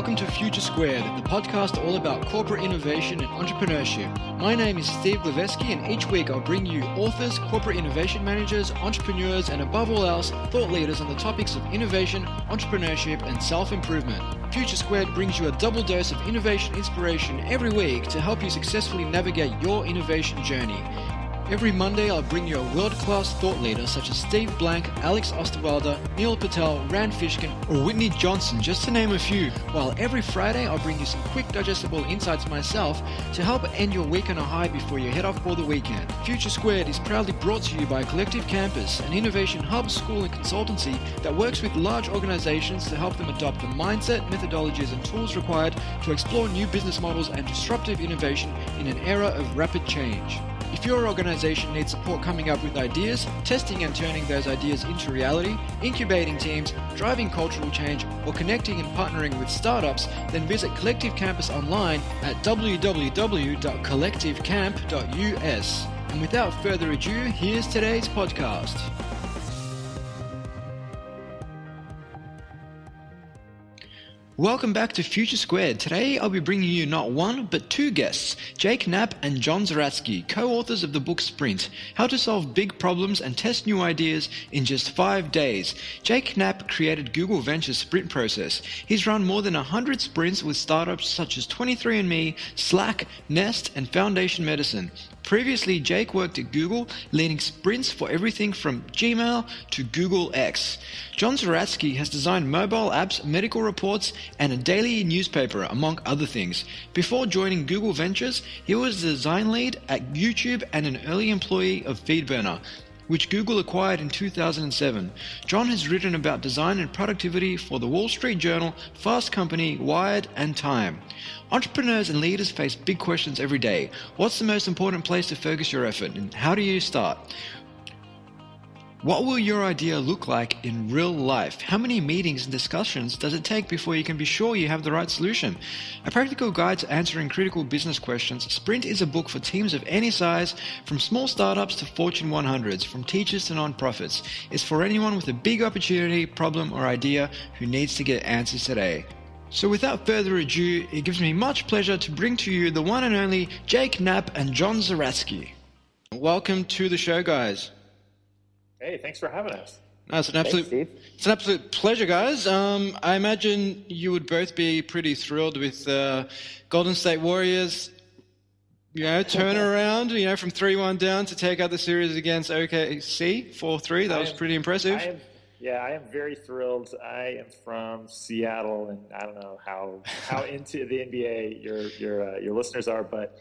welcome to Future², the podcast all about corporate innovation and entrepreneurship. My name is Steve Glevesky, and each week I'll bring you authors, corporate innovation managers, entrepreneurs, and above all else, thought leaders on the topics of innovation, entrepreneurship, and self-improvement. Future² brings you a double dose of innovation inspiration every week to help you successfully navigate your innovation journey. Every Monday, I'll bring you a world-class thought leader such as Steve Blank, Alex Osterwalder, Neil Patel, Rand Fishkin, or Whitney Johnson, just to name a few. While every Friday, I'll bring you some quick digestible insights myself to help end your week on a high before you head off for the weekend. Future² is proudly brought to you by Collective Campus, an innovation hub, school, and consultancy that works with large organizations to help them adopt the mindset, methodologies, and tools required to explore new business models and disruptive innovation in an era of rapid change. If your organization needs support coming up with ideas, testing and turning those ideas into reality, incubating teams, driving cultural change, or connecting and partnering with startups, then visit Collective Campus online at www.collectivecamp.us. And without further ado, here's today's podcast. Welcome back to Future². Today I'll be bringing you not one, but two guests, Knapp and John Zeratsky, co-authors of the book Sprint, How to Solve Big Problems and Test New Ideas in Just 5 Days. Knapp created Google Ventures' sprint process. He's run more than 100 sprints with startups such as 23andMe, Slack, Nest, and Foundation Medicine. Previously, Jake worked at Google, leading sprints for everything from Gmail to Google X. John Zeratsky has designed mobile apps, medical reports, and a daily newspaper, among other things. Before joining Google Ventures, he was the design lead at YouTube and an early employee of FeedBurner, which Google acquired in 2007. John has written about design and productivity for the Wall Street Journal, Fast Company, Wired, and Time. Entrepreneurs and leaders face big questions every day. What's the most important place to focus your effort, and how do you start? What will your idea look like in real life? How many meetings and discussions does it take before you can be sure you have the right solution? A practical guide to answering critical business questions, Sprint is a book for teams of any size, from small startups to Fortune 100s, from teachers to nonprofits. It's for anyone with a big opportunity, problem, or idea who needs to get answers today. So without further ado, it gives me much pleasure to bring to you the one and only Knapp and John Zeratsky. Welcome to the show, guys. Hey, thanks for having us. No, it's an absolute pleasure, guys. I imagine you would both be pretty thrilled with Golden State Warriors, turn around, from 3-1 down to take out the series against OKC 4-3. That was pretty impressive. I am very thrilled. I am from Seattle, and I don't know how into the NBA your listeners are, but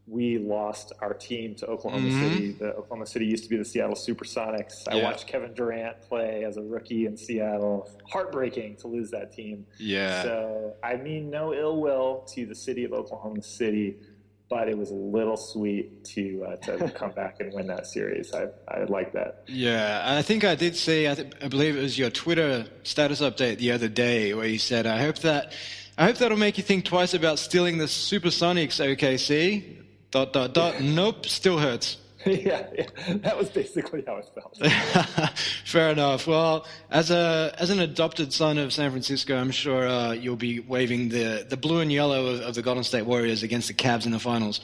we lost our team to Oklahoma City. The Oklahoma City used to be the Seattle Supersonics. I watched Kevin Durant play as a rookie in Seattle. Heartbreaking to lose that team. Yeah. So I mean no ill will to the city of Oklahoma City, but it was a little sweet to come back and win that series. I like that. Yeah, I think I did see, I believe it was your Twitter status update the other day where you said, I hope that'll make you think twice about stealing the Supersonics, OKC. ... Nope, still hurts. Yeah, that was basically how it felt. Fair enough. Well, as an adopted son of San Francisco, I'm sure you'll be waving the blue and yellow of the Golden State Warriors against the Cavs in the finals.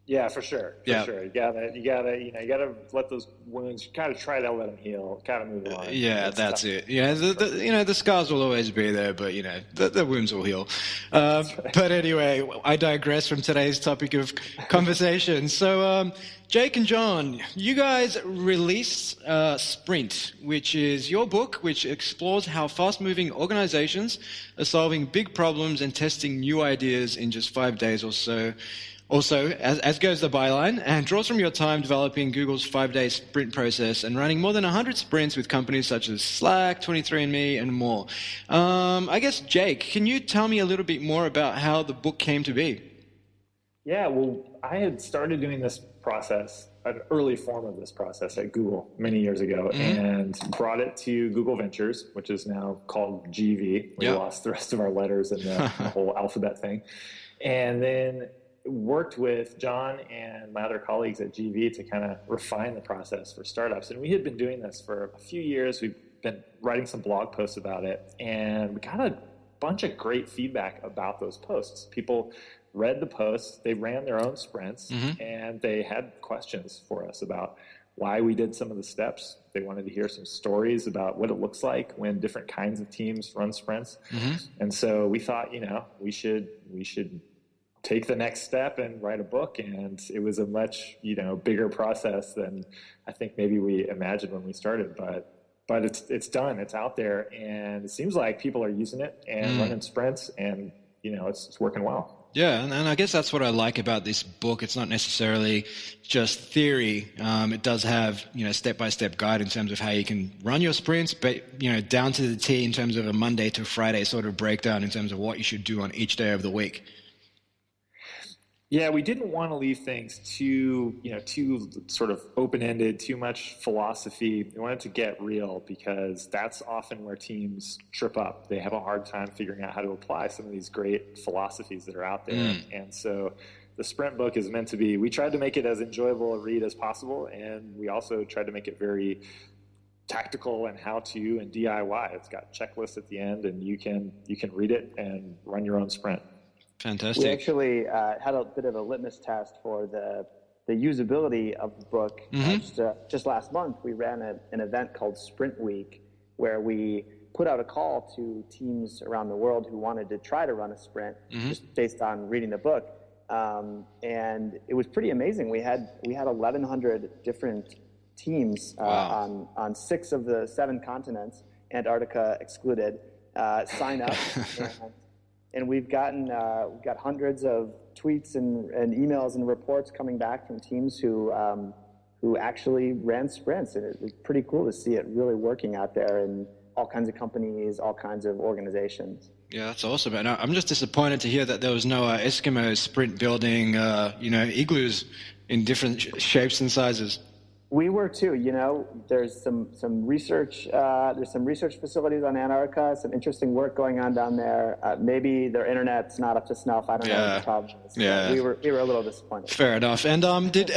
Yeah, for sure. You gotta let those wounds kind of try to let them heal, kind of move on. Yeah, that's it. Yeah, the scars will always be there, but the wounds will heal. Right. But anyway, I digress from today's topic of conversation. So, Jake and John, you guys released Sprint, which is your book, which explores how fast-moving organizations are solving big problems and testing new ideas in just 5 days or so. Also, as goes the byline, and draws from your time developing Google's 5-day sprint process and running more than 100 sprints with companies such as Slack, 23andMe, and more. I guess, Jake, can you tell me a little bit more about how the book came to be? Yeah, well, I had started doing this process, an early form of this process at Google many years ago, and brought it to Google Ventures, which is now called GV. We lost the rest of our letters in the whole alphabet thing. And then worked with John and my other colleagues at GV to kind of refine the process for startups. And we had been doing this for a few years. We've been writing some blog posts about it, and we kind of bunch of great feedback about those posts. People read the posts, they ran their own sprints, and they had questions for us about why we did some of the steps. They wanted to hear some stories about what it looks like when different kinds of teams run sprints. And so we thought, we should take the next step and write a book. And it was a much, bigger process than I think maybe we imagined when we started, but it's done, it's out there, and it seems like people are using it and running sprints, and it's working well. Yeah, and I guess that's what I like about this book. It's not necessarily just theory. It does have, step-by-step guide in terms of how you can run your sprints, but, down to the T in terms of a Monday to Friday sort of breakdown in terms of what you should do on each day of the week. Yeah, we didn't want to leave things too sort of open-ended, too much philosophy. We wanted to get real, because that's often where teams trip up. They have a hard time figuring out how to apply some of these great philosophies that are out there. And so the sprint book is meant to be, we tried to make it as enjoyable a read as possible, and we also tried to make it very tactical and how-to and DIY. It's got checklists at the end, and you can read it and run your own sprint. Fantastic. We actually had a bit of a litmus test for the usability of the book. Just last month, we ran an event called Sprint Week, where we put out a call to teams around the world who wanted to try to run a sprint, just based on reading the book. And it was pretty amazing. We had 1,100 different teams on 6 of the 7 continents, Antarctica excluded, sign up. And we've got hundreds of tweets and emails and reports coming back from teams who actually ran sprints, and it was pretty cool to see it really working out there in all kinds of companies, all kinds of organizations. Yeah, that's awesome. And I'm just disappointed to hear that there was no Eskimo sprint building, igloos in different shapes and sizes. We were too. There's some research. There's some research facilities on Antarctica. Some interesting work going on down there. Maybe their internet's not up to snuff. I don't know what the problem is. Yeah. We were a little disappointed. Fair enough. And did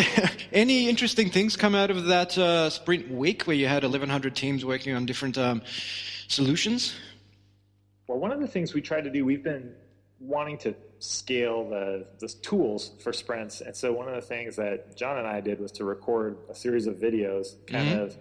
any interesting things come out of that sprint week where you had 1,100 teams working on different solutions? Well, one of the things we tried to do, we've been wanting to scale the tools for sprints. And so one of the things that John and I did was to record a series of videos, kind of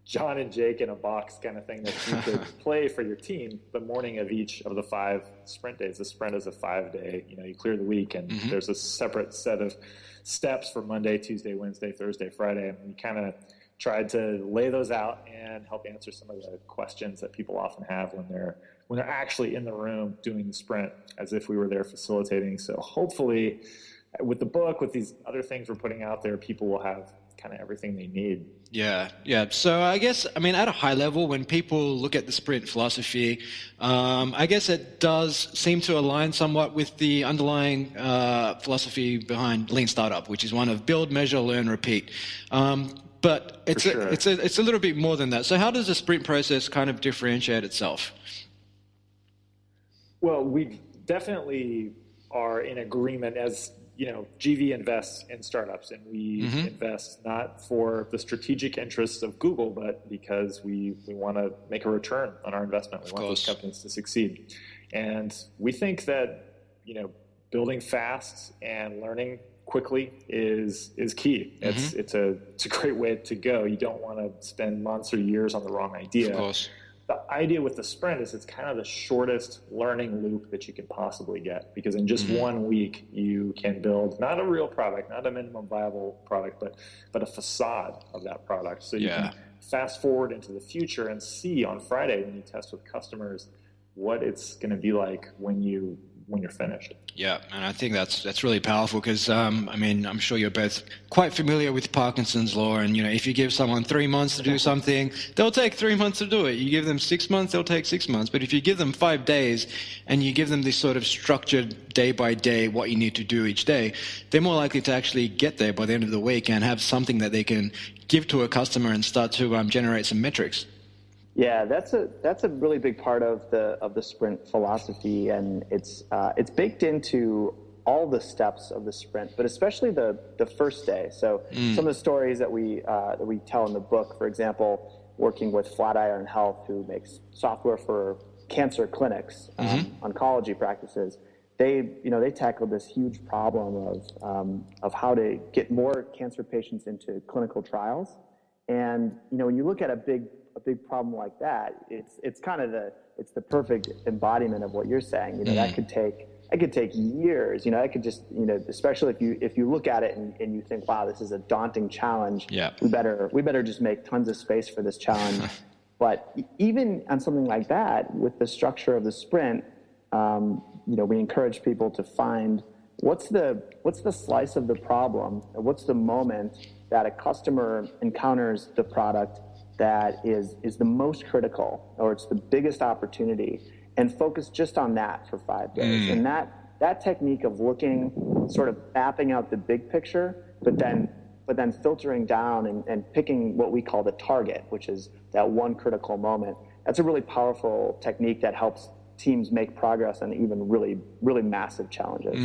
John and Jake in a box kind of thing that you could play for your team the morning of each of the 5 sprint days. The sprint is a 5-day, you clear the week, and there's a separate set of steps for Monday, Tuesday, Wednesday, Thursday, Friday. And we kind of tried to lay those out and help answer some of the questions that people often have when they're actually in the room doing the sprint, as if we were there facilitating. So hopefully with the book, with these other things we're putting out there, people will have kind of everything they need. Yeah. So I guess, at a high level, when people look at the sprint philosophy, I guess it does seem to align somewhat with the underlying philosophy behind Lean Startup, which is one of build, measure, learn, repeat. But it's a little bit more than that. So how does the sprint process kind of differentiate itself? Well, we definitely are in agreement, as GV invests in startups, and we invest not for the strategic interests of Google, but because we want to make a return on our investment. We want those companies to succeed. And we think that, building fast and learning quickly is key. It's a great way to go. You don't want to spend months or years on the wrong idea. Of course. The idea with the sprint is it's kind of the shortest learning loop that you can possibly get, because in just 1 week you can build not a real product, not a minimum viable product, but a facade of that product. So you can fast forward into the future and see on Friday when you test with customers what it's going to be like when you're finished. Yeah, and I think that's really powerful, because I'm sure you're both quite familiar with Parkinson's law, and if you give someone 3 months to do something, they'll take 3 months to do it. You give them 6 months, they'll take 6 months. But if you give them 5 days and you give them this sort of structured day by day what you need to do each day, they're more likely to actually get there by the end of the week and have something that they can give to a customer and start to generate some metrics. Yeah, that's a really big part of the sprint philosophy, and it's baked into all the steps of the sprint, but especially the first day. So some of the stories that we tell in the book, for example, working with Flatiron Health, who makes software for cancer clinics, oncology practices. They tackled this huge problem of how to get more cancer patients into clinical trials. And when you look at a big problem like that, it's kind of the perfect embodiment of what you're saying. That could take years. I could just especially if you look at it and you think, wow, this is a daunting challenge. Yeah. We better just make tons of space for this challenge. But even on something like that, with the structure of the sprint, we encourage people to find what's the slice of the problem, or what's the moment that a customer encounters the product that is the most critical, or it's the biggest opportunity, and focus just on that for 5 days. And that technique of looking, sort of mapping out the big picture, but then filtering down and picking what we call the target, which is that one critical moment. That's a really powerful technique that helps teams make progress on even really, really massive challenges.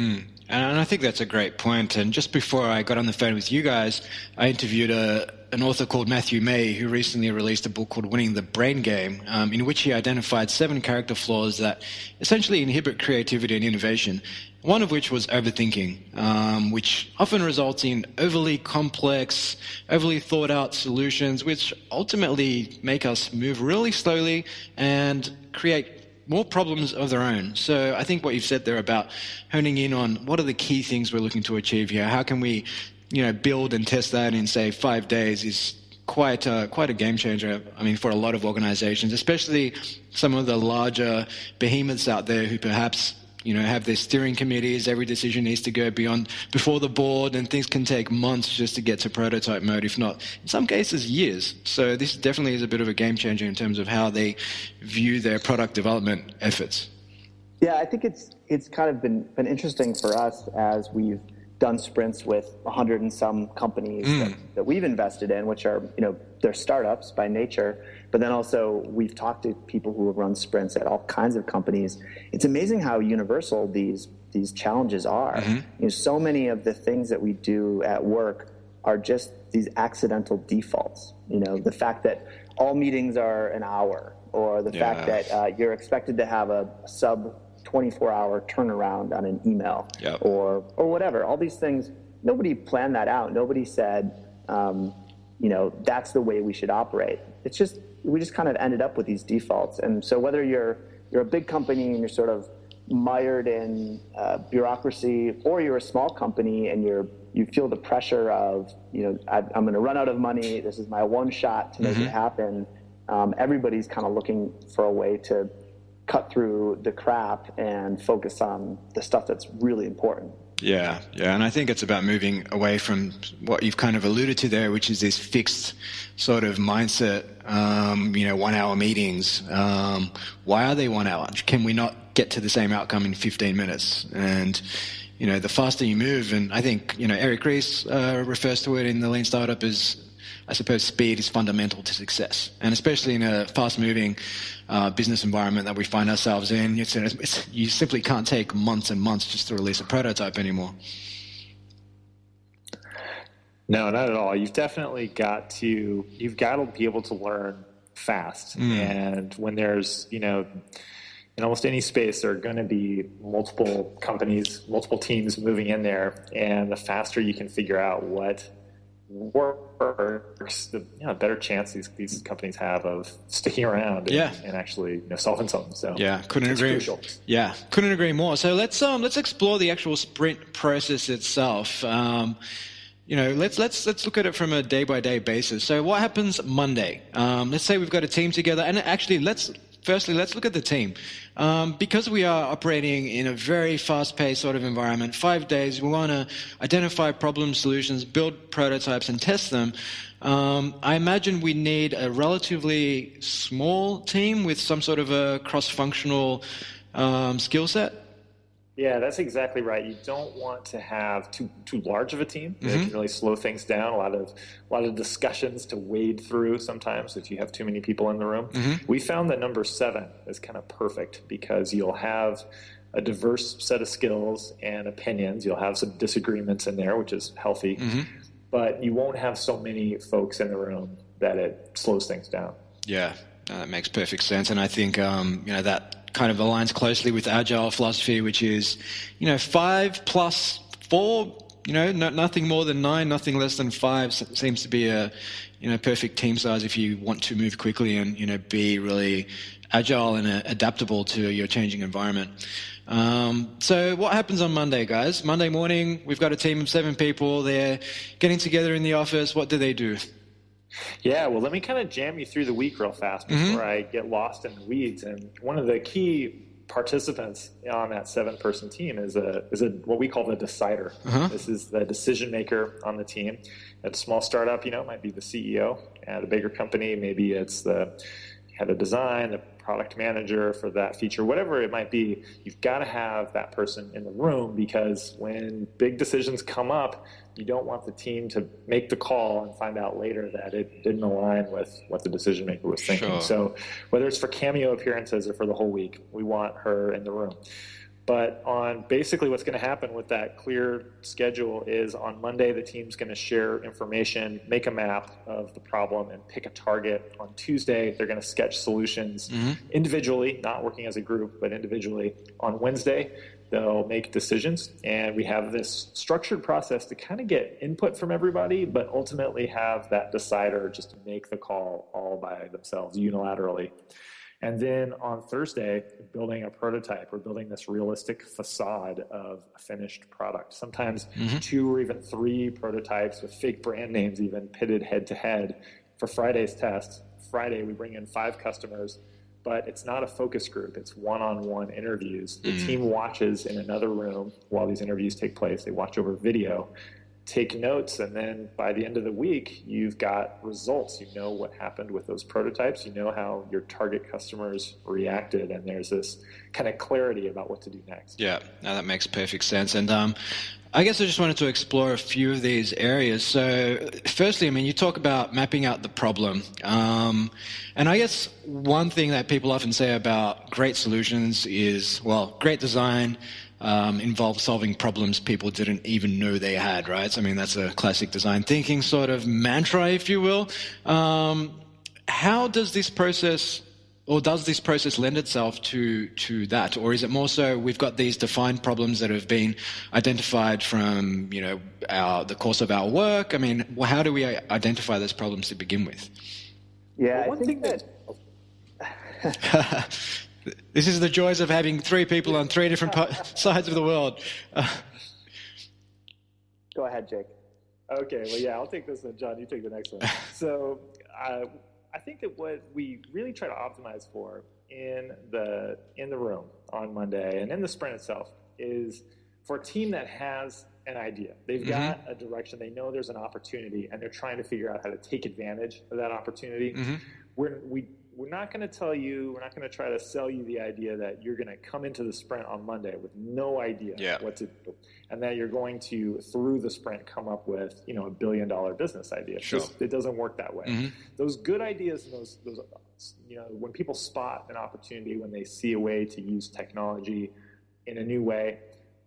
And I think that's a great point. And just before I got on the phone with you guys, I interviewed an author called Matthew May, who recently released a book called Winning the Brain Game, in which he identified 7 character flaws that essentially inhibit creativity and innovation, one of which was overthinking, which often results in overly complex, overly thought-out solutions, which ultimately make us move really slowly and create more problems of their own. So I think what you've said there about honing in on what are the key things we're looking to achieve here, how can we build and test that in, say, 5 days is quite a game changer. I mean, for a lot of organizations, especially some of the larger behemoths out there who perhaps have their steering committees. Every decision needs to go before the board, and things can take months just to get to prototype mode, if not, in some cases, years. So this definitely is a bit of a game changer in terms of how they view their product development efforts. Yeah, I think it's kind of been interesting for us as we've done sprints with 100 and some companies that we've invested in, which are, they're startups by nature. But then also we've talked to people who have run sprints at all kinds of companies. It's amazing how universal these challenges are. So many of the things that we do at work are just these accidental defaults. The fact that all meetings are an hour, or the fact that you're expected to have a sub 24-hour turnaround on an email, or whatever. All these things, nobody planned that out. Nobody said, that's the way we should operate. It's just, we just kind of ended up with these defaults. And so whether you're a big company and you're sort of mired in bureaucracy, or you're a small company and you feel the pressure of, I'm going to run out of money. This is my one shot to make it happen. Everybody's kind of looking for a way to cut through the crap and focus on the stuff that's really important. Yeah. And I think it's about moving away from what you've kind of alluded to there, which is this fixed sort of mindset, 1 hour meetings. Why are they 1 hour? Can we not get to the same outcome in 15 minutes? And, the faster you move, and I think, Eric Ries refers to it in the Lean Startup as, I suppose, speed is fundamental to success. And especially in a fast-moving business environment that we find ourselves in, you simply can't take months and months just to release a prototype anymore. No, not at all. You've definitely got to be able to learn fast. And when there's, in almost any space, there are going to be multiple companies, multiple teams moving in there. And the faster you can figure out what works, the better chance these companies have of sticking around and actually solving something. So couldn't agree. Crucial. Yeah, couldn't agree more. So let's explore the actual sprint process itself. Let's look at it from a day-by-day basis. So what happens Monday? Let's say we've got a team together, and actually let's look at the team. Because we are operating in a very fast-paced sort of environment, 5 days, we want to identify problem solutions, build prototypes, and test them. I imagine we need a relatively small team with some sort of a cross-functional skill set. Yeah, that's exactly right. You don't want to have too large of a team. It can really slow things down. A lot of discussions to wade through sometimes if you have too many people in the room. We found that number 7 is kind of perfect because you'll have a diverse set of skills and opinions. You'll have some disagreements in there, which is healthy, but you won't have so many folks in the room that it slows things down. Yeah. that makes perfect sense. And I think, that kind of aligns closely with Agile philosophy, which is, 5 plus 4, nothing more than 9, nothing less than 5 seems to be a, perfect team size if you want to move quickly and, be really agile and adaptable to your changing environment. So what happens on Monday, guys? Monday morning, we've got a team of 7 people. They're getting together in the office. What do they do? Yeah, well, let me kind of jam you through the week real fast before I get lost in the weeds. And one of the key participants on that 7-person team is what we call the decider. This is the decision maker on the team. At a small startup, it might be the CEO. At a bigger company, maybe it's the head of design, the product manager for that feature, whatever it might be. You've got to have that person in the room, because when big decisions come up, you don't want the team to make the call and find out later that it didn't align with what the decision maker was thinking. Sure. So whether it's for cameo appearances or for the whole week, we want her in the room. But on basically what's going to happen with that clear schedule is on Monday, the team's going to share information, make a map of the problem, and pick a target. On Tuesday, they're going to sketch solutions individually, not working as a group, but individually. On Wednesday, they'll make decisions, and we have this structured process to kind of get input from everybody, but ultimately have that decider just make the call all by themselves unilaterally. And then on Thursday, building a prototype, we're building this realistic facade of a finished product. Sometimes 2 or even 3 prototypes with fake brand names even pitted head to head for Friday's test. Friday, we bring in 5 customers, but it's not a focus group. It's one-on-one interviews. The team watches in another room while these interviews take place. They watch over video, take notes, and then by the end of the week, you've got results. You know what happened with those prototypes. You know how your target customers reacted, and there's this kind of clarity about what to do next. Yeah, no, that makes perfect sense. And I guess I just wanted to explore a few of these areas. So firstly, you talk about mapping out the problem. And I guess one thing that people often say about great solutions is, well, great design involves solving problems people didn't even know they had, right? So, that's a classic design thinking sort of mantra, if you will. How does this process lend itself to that? Or is it more so we've got these defined problems that have been identified from, the course of our work? How do we identify those problems to begin with? Yeah, well, I think that... This is the joys of having 3 people on 3 different sides of the world. Go ahead, Jake. Okay, well, yeah, I'll take this one. John, you take the next one. So I think that what we really try to optimize for in the room on Monday and in the sprint itself is for a team that has an idea. They've got a direction. They know there's an opportunity, and they're trying to figure out how to take advantage of that opportunity. We're not going to tell you, we're not going to try to sell you the idea that you're going to come into the sprint on Monday with no idea what to do, and that you're going to, through the sprint, come up with, a $1 billion business idea. Sure. It doesn't work that way. Those good ideas and those, when people spot an opportunity, when they see a way to use technology in a new way,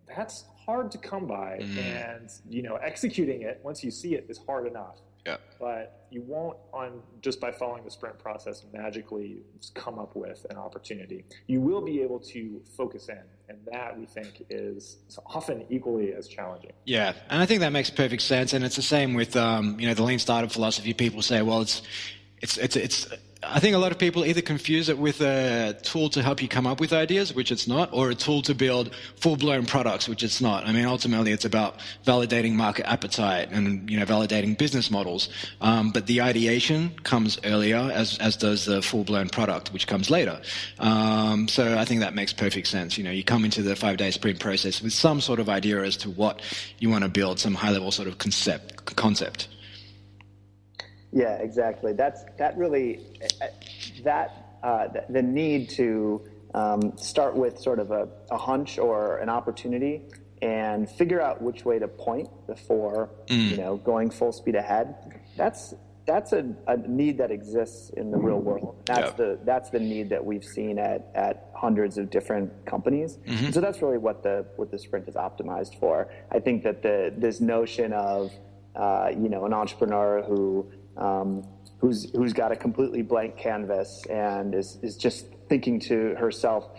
that's hard to come by. And, executing it, once you see it, is hard enough. Yeah. But you won't, just by following the sprint process, magically come up with an opportunity. You will be able to focus in, and that, we think, is often equally as challenging. Yeah, and I think that makes perfect sense. And it's the same with the lean startup philosophy. People say, well, it's I think a lot of people either confuse it with a tool to help you come up with ideas, which it's not, or a tool to build full-blown products, which it's not. Ultimately, it's about validating market appetite and, validating business models. But the ideation comes earlier, as does the full-blown product, which comes later. So I think that makes perfect sense. You come into the 5-day sprint process with some sort of idea as to what you want to build, some high-level sort of concept. Yeah, exactly. The need to start with sort of a hunch or an opportunity and figure out which way to point before going full speed ahead. That's a need that exists in the real world. That's the need that we've seen at hundreds of different companies. So that's really what the sprint is optimized for. I think that this notion of an entrepreneur who who's got a completely blank canvas and is just thinking to herself,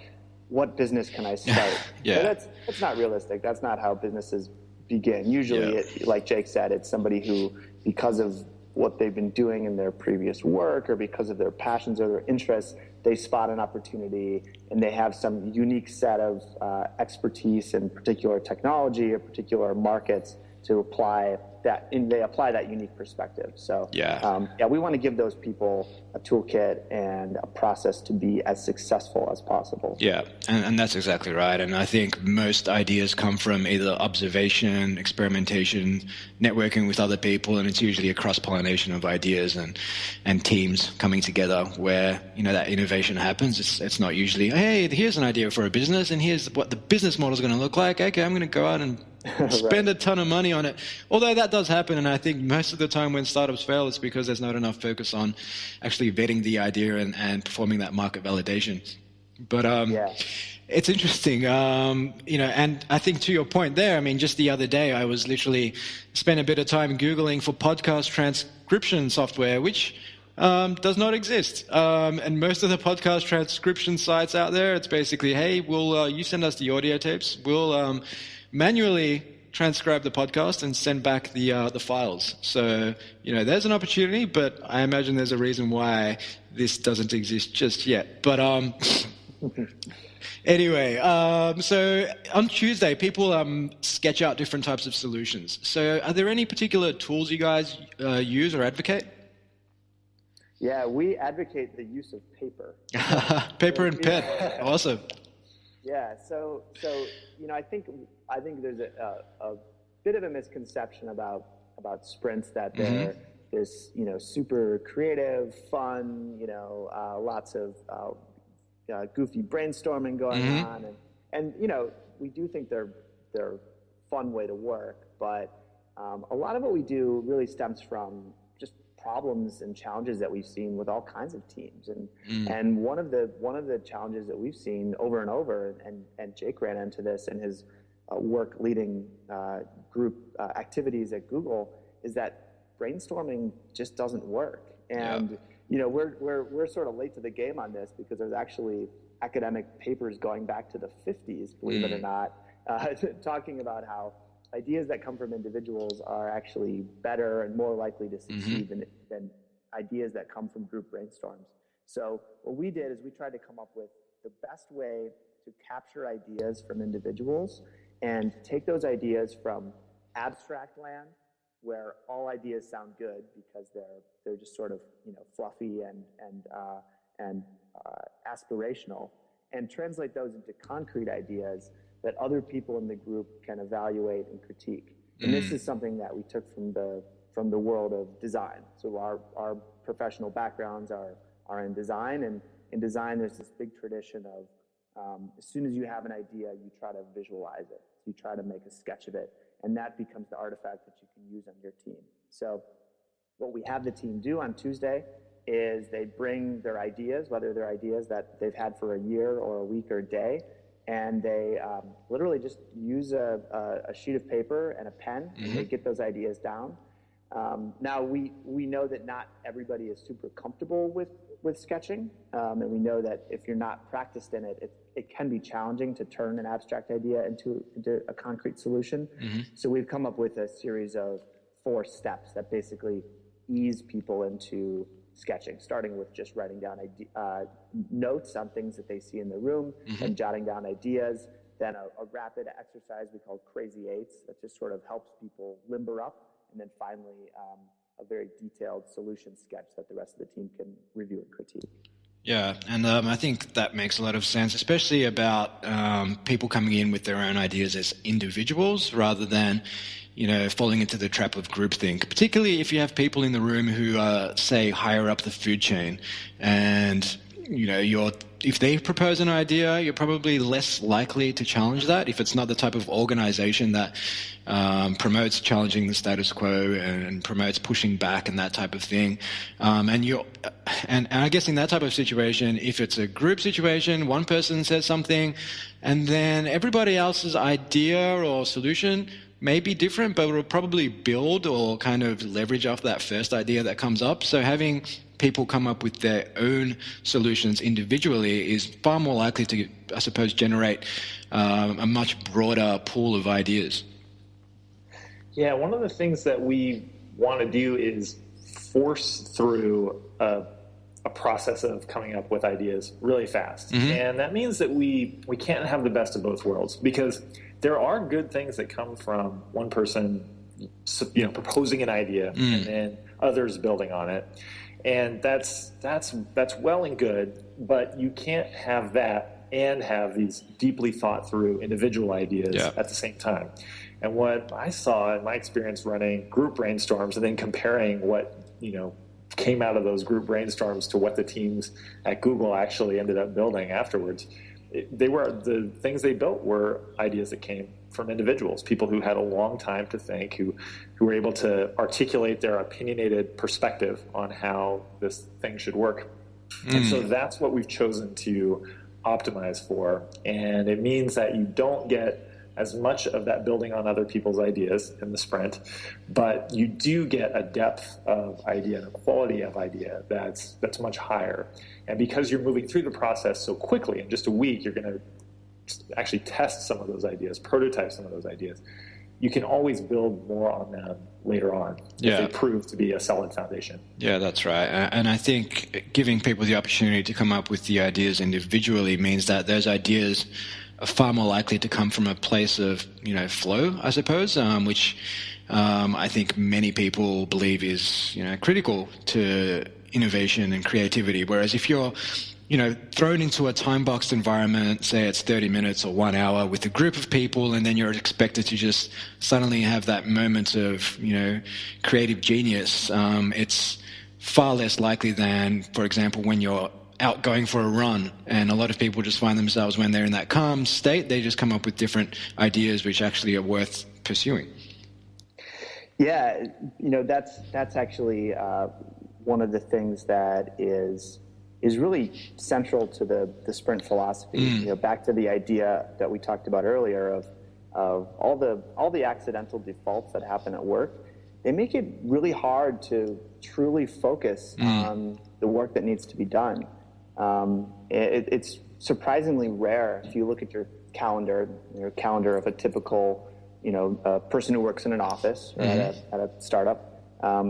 what business can I start? Yeah. But that's not realistic. That's not how businesses begin. Usually, like Jake said, it's somebody who, because of what they've been doing in their previous work or because of their passions or their interests, they spot an opportunity and they have some unique set of expertise in particular technology or particular markets to apply that, and they apply that unique perspective. So we want to give those people a toolkit and a process to be as successful as possible. Yeah, and that's exactly right. And I think most ideas come from either observation, experimentation, networking with other people, and it's usually a cross-pollination of ideas and teams coming together where, that innovation happens. It's not usually, hey, here's an idea for a business, and here's what the business model is going to look like. Okay, I'm going to go out and spend a ton of money on it. Although that does happen, and I think most of the time when startups fail, it's because there's not enough focus on actually vetting the idea and performing that market validation. But it's interesting, and I think to your point there, I mean, just the other day, I was literally spent a bit of time Googling for podcast transcription software, which does not exist. And most of the podcast transcription sites out there, it's basically, hey, you send us the audio tapes, we'll manually transcribe the podcast and send back the files. So, there's an opportunity, but I imagine there's a reason why this doesn't exist just yet. But anyway, so on Tuesday, people sketch out different types of solutions. So are there any particular tools you guys use or advocate? Yeah, we advocate the use of paper. Paper and pen. Awesome. Yeah, so I think there's a bit of a misconception about sprints that they're this super creative, fun, lots of goofy brainstorming going on, and we do think they're a fun way to work, but a lot of what we do really stems from just problems and challenges that we've seen with all kinds of teams, and one of the challenges that we've seen over and over, and Jake ran into this in his work leading group activities at Google, is that brainstorming just doesn't work. And we're sort of late to the game on this because there's actually academic papers going back to the 50s, believe it or not, talking about how ideas that come from individuals are actually better and more likely to succeed than ideas that come from group brainstorms. So what we did is we tried to come up with the best way to capture ideas from individuals and take those ideas from abstract land, where all ideas sound good because they're just sort of fluffy and aspirational, and translate those into concrete ideas that other people in the group can evaluate and critique. And this is something that we took from the world of design. So our professional backgrounds are in design, and in design there's this big tradition of as soon as you have an idea, you try to visualize it. You try to make a sketch of it, and that becomes the artifact that you can use on your team. So what we have the team do on Tuesday is they bring their ideas, whether they're ideas that they've had for a year or a week or a day, and they literally just use a sheet of paper and a pen, and they get those ideas down. Now, we know that not everybody is super comfortable with sketching, and we know that if you're not practiced in it, it can be challenging to turn an abstract idea into a concrete solution. So we've come up with a series of 4 steps that basically ease people into sketching, starting with just writing down notes on things that they see in the room and jotting down ideas, then a rapid exercise we call Crazy Eights that just sort of helps people limber up, and then finally a very detailed solution sketch that the rest of the team can review and critique. Yeah, and I think that makes a lot of sense, especially about people coming in with their own ideas as individuals rather than, falling into the trap of groupthink, particularly if you have people in the room who are, say, higher up the food chain, and, if they propose an idea, you're probably less likely to challenge that if it's not the type of organization that promotes challenging the status quo and promotes pushing back and that type of thing. And I guess in that type of situation, if it's a group situation, one person says something, and then everybody else's idea or solution may be different, but it'll probably build or kind of leverage off that first idea that comes up. So having people come up with their own solutions individually is far more likely to, I suppose, generate a much broader pool of ideas. Yeah, one of the things that we want to do is force through a process of coming up with ideas really fast. Mm-hmm. And that means that we can't have the best of both worlds, because there are good things that come from one person, proposing an idea and then others building on it. And that's well and good, but you can't have that and have these deeply thought through individual ideas at the same time. And what I saw in my experience running group brainstorms and then comparing what, came out of those group brainstorms to what the teams at Google actually ended up building afterwards, the things they built were ideas that came from individuals, people who had a long time to think, who were able to articulate their opinionated perspective on how this thing should work. And so that's what we've chosen to optimize for. And it means that you don't get as much of that building on other people's ideas in the sprint, but you do get a depth of idea and a quality of idea that's much higher. And because you're moving through the process so quickly, in just a week, you're going to actually test some of those ideas, prototype some of those ideas. You can always build more on them later on if they prove to be a solid foundation. Yeah, that's right. And I think giving people the opportunity to come up with the ideas individually means that those ideas are far more likely to come from a place of, flow, I suppose, which I think many people believe is, critical to innovation and creativity. Whereas if you're, thrown into a time-boxed environment, say it's 30 minutes or 1 hour with a group of people, and then you're expected to just suddenly have that moment of, creative genius, it's far less likely than, for example, when you're out going for a run, and a lot of people just find themselves, when they're in that calm state, they just come up with different ideas which actually are worth pursuing. Yeah, that's actually one of the things that is really central to the sprint philosophy. Back to the idea that we talked about earlier of all the accidental defaults that happen at work. They make it really hard to truly focus on the work that needs to be done. It's surprisingly rare if you look at your calendar of a typical, person who works in an office or at a startup.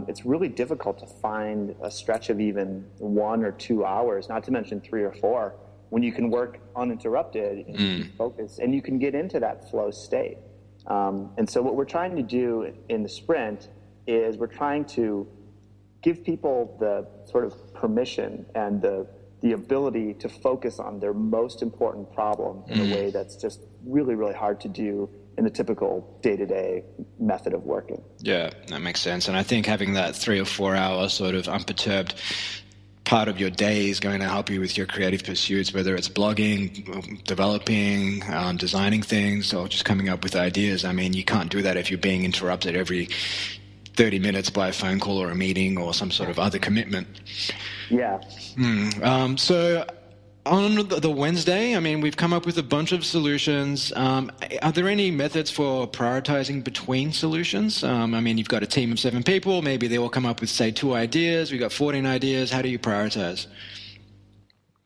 It's really difficult to find a stretch of even 1 or 2 hours, not to mention 3 or 4, when you can work uninterrupted and focus, and you can get into that flow state. And so what we're trying to do in the sprint is we're trying to give people the sort of permission and the ability to focus on their most important problem in a way that's just really, really hard to do in the typical day-to-day method of working. Yeah, that makes sense. And I think having that 3 or 4 hour sort of unperturbed part of your day is going to help you with your creative pursuits, whether it's blogging, developing, designing things, or just coming up with ideas. I mean, you can't do that if you're being interrupted every 30 minutes by a phone call or a meeting or some sort of other commitment. Yeah. So on the Wednesday, I mean, we've come up with a bunch of solutions. Are there any methods for prioritizing between solutions? I mean, you've got a team of 7 people. Maybe they all come up with, say, 2 ideas. We've got 14 ideas. How do you prioritize?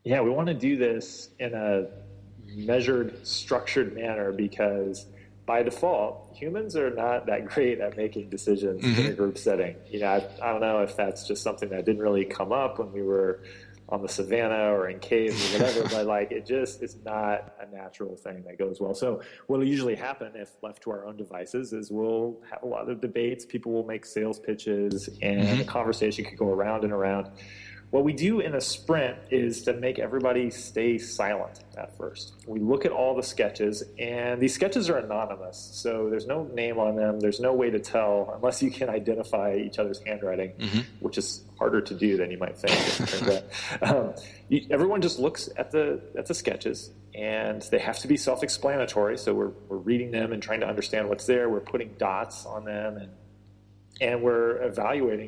Yeah, we want to do this in a measured, structured manner because by default, humans are not that great at making decisions in a group setting. I don't know if that's just something that didn't really come up when we were on the savannah or in caves or whatever, but it just is not a natural thing that goes well. So what will usually happen if left to our own devices is we'll have a lot of debates, people will make sales pitches, and the conversation could go around and around. What we do in a sprint is to make everybody stay silent at first. We look at all the sketches, and these sketches are anonymous, so there's no name on them. There's no way to tell unless you can identify each other's handwriting, which is harder to do than you might think. Everyone just looks at the sketches, and they have to be self-explanatory, so we're reading them and trying to understand what's there. We're putting dots on them, and we're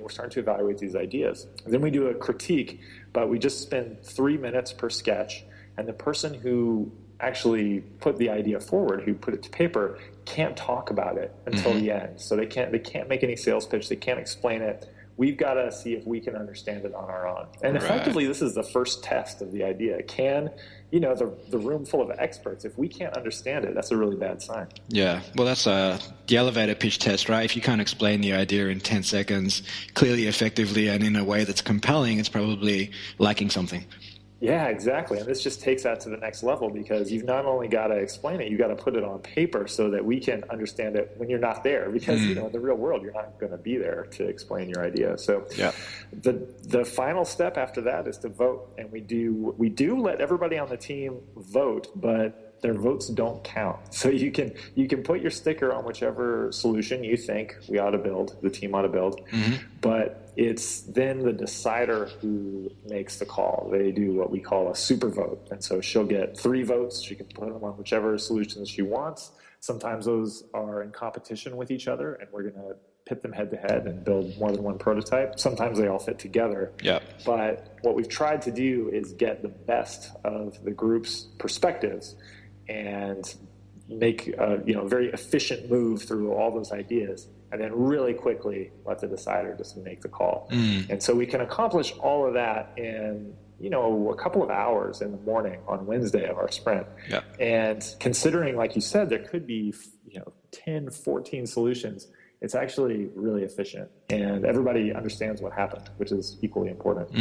starting to evaluate these ideas. And then we do a critique, but we just spend 3 minutes per sketch, and the person who actually put the idea forward, who put it to paper, can't talk about it until the end. So they can't make any sales pitch. They can't explain it. We've got to see if we can understand it on our own. And effectively, this is the first test of the idea. Can, the room full of experts, if we can't understand it, that's a really bad sign. Yeah, well, that's the elevator pitch test, right? If you can't explain the idea in 10 seconds, clearly, effectively, and in a way that's compelling, it's probably lacking something. Yeah, exactly. And this just takes that to the next level, because you've not only got to explain it, you've got to put it on paper so that we can understand it when you're not there. Because, in the real world, you're not going to be there to explain your idea. So the final step after that is to vote. And we do let everybody on the team vote, but their votes don't count. So you can put your sticker on whichever solution you think we ought to build, the team ought to build. But it's then the decider who makes the call. They do what we call a super vote. And so she'll get 3 votes. She can put them on whichever solutions she wants. Sometimes those are in competition with each other, and we're going to pit them head to head and build more than one prototype. Sometimes they all fit together. Yeah. But what we've tried to do is get the best of the group's perspectives and make a very efficient move through all those ideas, and then really quickly let the decider just make the call. And so we can accomplish all of that in a couple of hours in the morning on Wednesday of our sprint. Yeah. And considering, like you said, there could be 10, 14 solutions, it's actually really efficient, and everybody understands what happened, which is equally important.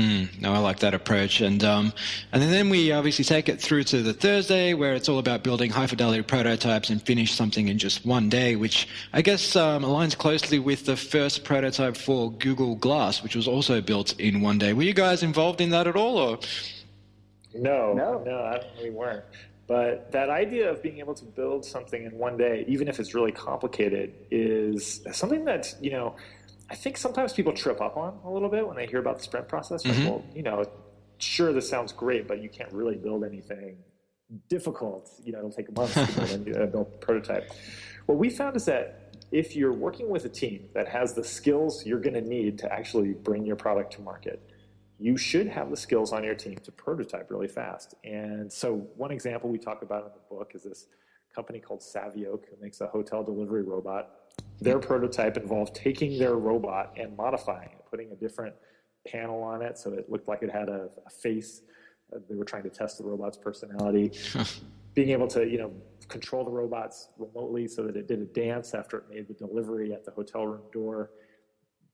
No, I like that approach. And then we obviously take it through to the Thursday, where it's all about building high-fidelity prototypes and finish something in just one day, which I guess aligns closely with the first prototype for Google Glass, which was also built in one day. Were you guys involved in that at all? Or? No, we weren't. But that idea of being able to build something in one day, even if it's really complicated, is something that, I think sometimes people trip up on a little bit when they hear about the sprint process. Like, well, sure, this sounds great, but you can't really build anything difficult. It'll take months to build a prototype. What we found is that if you're working with a team that has the skills you're going to need to actually bring your product to market, you should have the skills on your team to prototype really fast. And so one example we talk about in the book is this company called Savioke, who makes a hotel delivery robot. Their prototype involved taking their robot and modifying it, putting a different panel on it so it looked like it had a face. They were trying to test the robot's personality. Being able to, control the robots remotely so that it did a dance after it made the delivery at the hotel room door.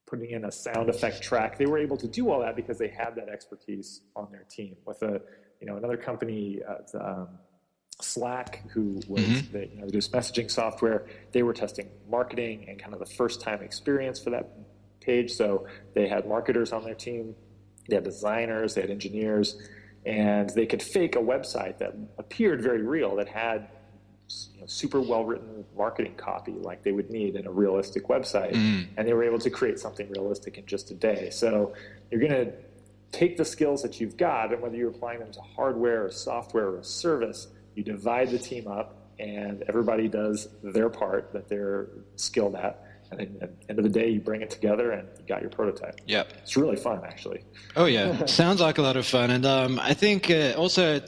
Putting in a sound effect track. They were able to do all that because they had that expertise on their team. With another company, Slack, who was they do messaging software. They were testing marketing and kind of the first time experience for that page. So they had marketers on their team, they had designers, they had engineers, and they could fake a website that appeared very real, that had super well-written marketing copy like they would need in a realistic website. And they were able to create something realistic in just a day. So you're going to take the skills that you've got, and whether you're applying them to hardware or software or a service, you divide the team up, and everybody does their part that they're skilled at. And then at the end of the day, you bring it together and you got your prototype. Yep. It's really fun, actually. Oh, yeah. Sounds like a lot of fun. And I think also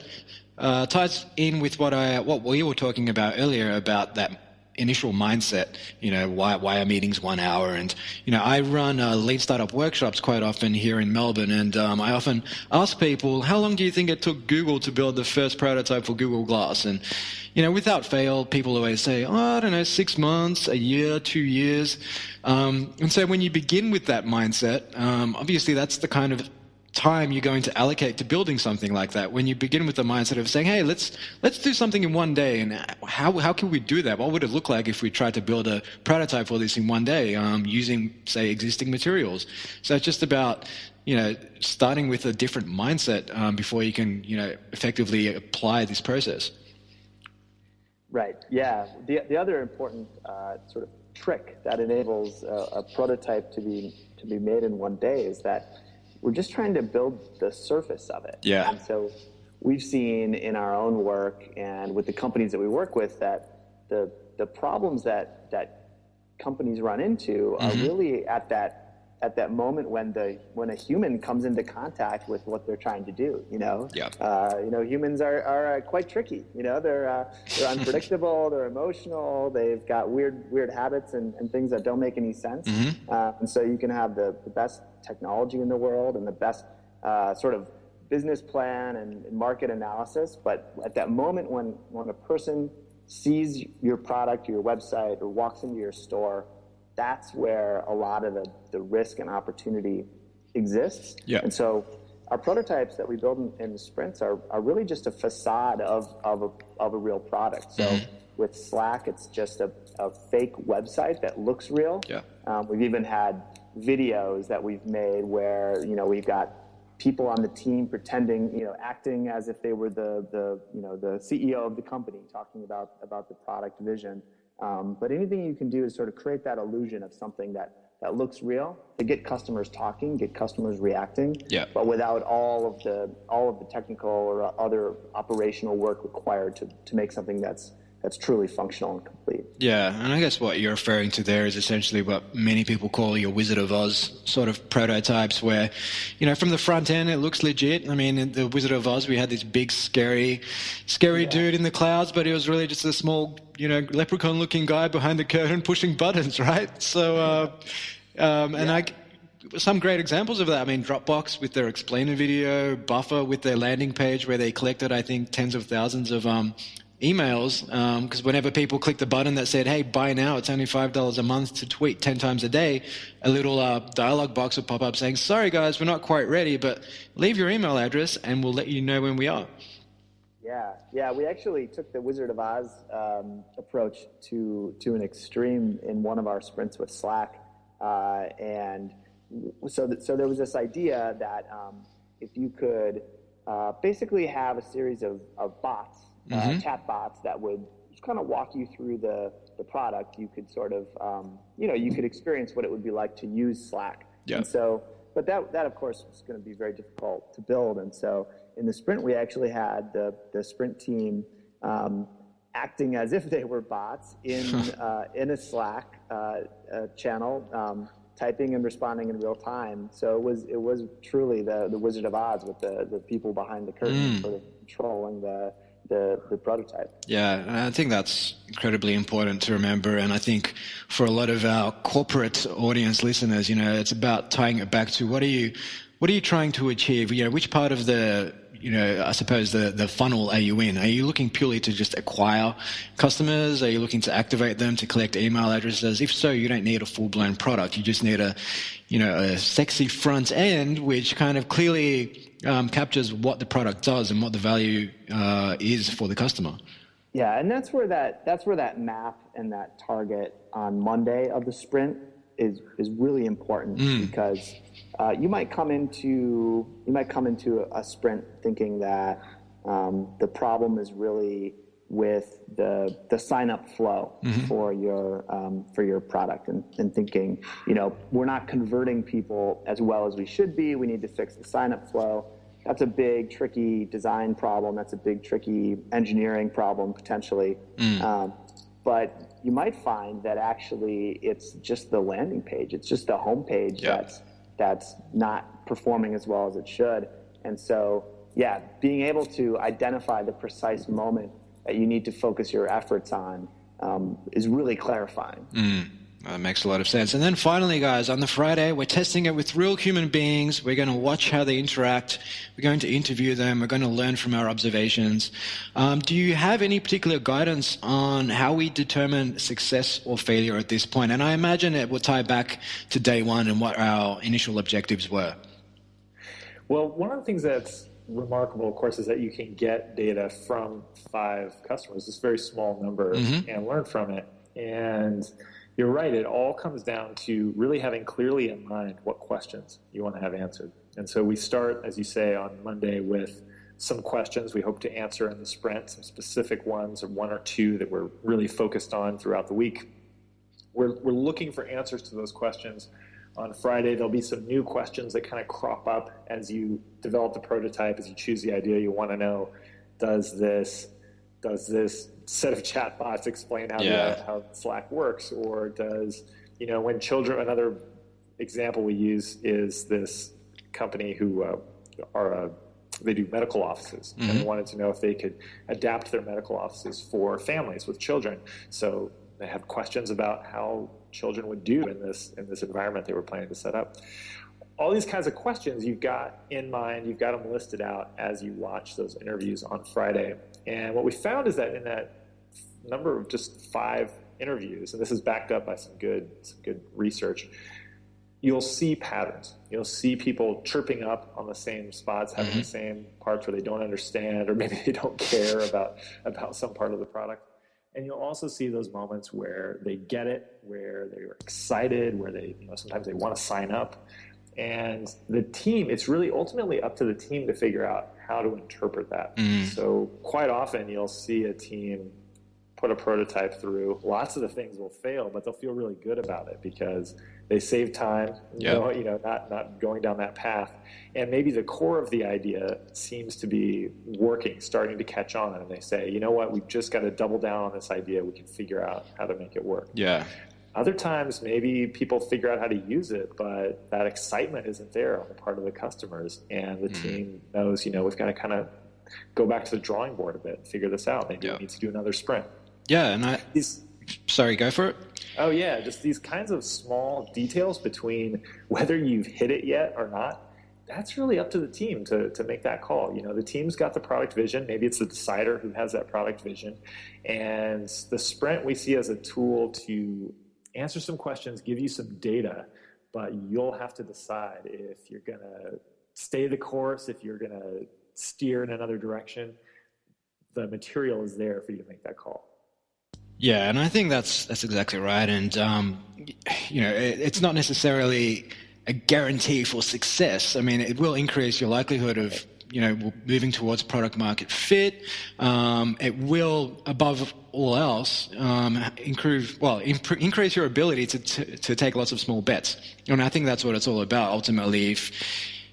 ties in with what we were talking about earlier about that initial mindset, why are meetings 1 hour? And, I run lead startup workshops quite often here in Melbourne, and I often ask people, how long do you think it took Google to build the first prototype for Google Glass? And, without fail, people always say, I don't know, 6 months, a year, 2 years. And so when you begin with that mindset, obviously that's the kind of time you're going to allocate to building something like that. When you begin with the mindset of saying, hey, let's do something in one day, and how can we do that? What would it look like if we tried to build a prototype for this in one day using, say, existing materials? So it's just about, starting with a different mindset before you can, effectively apply this process. Right. Yeah. The other important sort of trick that enables a prototype to be made in one day is that we're just trying to build the surface of it. Yeah. And so we've seen in our own work and with the companies that we work with that the problems that companies run into are really at that at that moment when a human comes into contact with what they're trying to do. Humans are quite tricky. They're unpredictable. They're emotional. They've got weird habits and things that don't make any sense. And so you can have the best technology in the world and the best sort of business plan and market analysis, but at that moment when a person sees your product, your website, or walks into your store, that's where a lot of the risk and opportunity exists. Yeah. And so our prototypes that we build in the sprints are really just a facade of a real product. So with Slack, it's just a fake website that looks real. Yeah. We've even had videos that we've made where, we've got people on the team pretending, acting as if they were the CEO of the company, talking about the product vision. But anything you can do is sort of create that illusion of something that looks real to get customers talking, get customers reacting, but without all of the technical or other operational work required to make something that's truly functional and complete. Yeah, and I guess what you're referring to there is essentially what many people call your Wizard of Oz sort of prototypes where, from the front end, it looks legit. I mean, in the Wizard of Oz, we had this big, scary dude in the clouds, but he was really just a small, leprechaun-looking guy behind the curtain pushing buttons, right? So, some great examples of that. I mean, Dropbox with their explainer video, Buffer with their landing page where they collected, I think, tens of thousands of emails, because whenever people click the button that said, hey, buy now, it's only $5 a month to tweet 10 times a day, a little dialog box would pop up saying, sorry guys, we're not quite ready, but leave your email address and we'll let you know when we are. Yeah, we actually took the Wizard of Oz approach to an extreme in one of our sprints with Slack, and so there was this idea that if you could basically have a series of bots, chat bots that would just kind of walk you through the product, you could sort of, you could experience what it would be like to use Slack. Yeah. And so, but that of course is going to be very difficult to build. And so in the sprint, we actually had the sprint team acting as if they were bots in a Slack channel, typing and responding in real time. So it was truly the Wizard of Oz with the people behind the curtain sort of controlling the prototype. Yeah, and I think that's incredibly important to remember. And I think for a lot of our corporate audience listeners, it's about tying it back to what are you trying to achieve? Which part of the I suppose the funnel are you in? Are you looking purely to just acquire customers? Are you looking to activate them, to collect email addresses? If so, you don't need a full-blown product. You just need a sexy front end, which kind of clearly captures what the product does and what the value is for the customer. Yeah, and that's where that map and that target on Monday of the sprint is really important, because you might come into a sprint thinking that the problem is really with the sign up flow for your product, and thinking, we're not converting people as well as we should be. We need to fix the sign up flow. That's a big, tricky design problem. That's a big, tricky engineering problem potentially. But you might find that actually it's just the landing page. It's just the home page that's not performing as well as it should. And so, being able to identify the precise moment that you need to focus your efforts on is really clarifying. That makes a lot of sense. And then finally, guys, on the Friday, we're testing it with real human beings. We're going to watch how they interact. We're going to interview them. We're going to learn from our observations. Do you have any particular guidance on how we determine success or failure at this point? And I imagine it will tie back to day one and what our initial objectives were. Well, one of the things that's remarkable, of course, is that you can get data from 5 customers, this very small number, and learn from it. And you're right, it all comes down to really having clearly in mind what questions you want to have answered. And so we start, as you say, on Monday with some questions we hope to answer in the sprint, some specific ones, or 1 or 2 that we're really focused on throughout the week. We're looking for answers to those questions. On Friday, there'll be some new questions that kind of crop up as you develop the prototype, as you choose the idea. You want to know, does this set of chatbots explain how Slack works? Or does, when children, another example we use is this company who they do medical offices, and they wanted to know if they could adapt their medical offices for families with children. So they have questions about how children would do in this environment they were planning to set up. All these kinds of questions you've got in mind, you've got them listed out as you watch those interviews on Friday. And what we found is that in that number of just 5 interviews, and this is backed up by some good research, you'll see patterns. You'll see people chirping up on the same spots, having the same parts where they don't understand, or maybe they don't care about some part of the product. And you'll also see those moments where they get it, where they're excited, where they, sometimes they want to sign up. And the team, it's really ultimately up to the team to figure out how to interpret that. So quite often you'll see a team put a prototype through. Lots of the things will fail, but they'll feel really good about it because they save time, not going down that path. And maybe the core of the idea seems to be working, starting to catch on. And they say, you know what, we've just got to double down on this idea. We can figure out how to make it work. Yeah. Other times, maybe people figure out how to use it, but that excitement isn't there on the part of the customers. And the team knows, we've got to kind of go back to the drawing board a bit and figure this out. Maybe we need to do another sprint. Yeah, and sorry, go for it. Oh, yeah, just these kinds of small details between whether you've hit it yet or not, that's really up to the team to make that call. The team's got the product vision. Maybe it's the decider who has that product vision. And the sprint we see as a tool to answer some questions, give you some data, but you'll have to decide if you're going to stay the course, if you're going to steer in another direction. The material is there for you to make that call. Yeah, and I think that's exactly right. And, it's not necessarily a guarantee for success. I mean, it will increase your likelihood of, moving towards product market fit. It will, above all else, increase your ability to take lots of small bets. And I think that's what it's all about. Ultimately, if,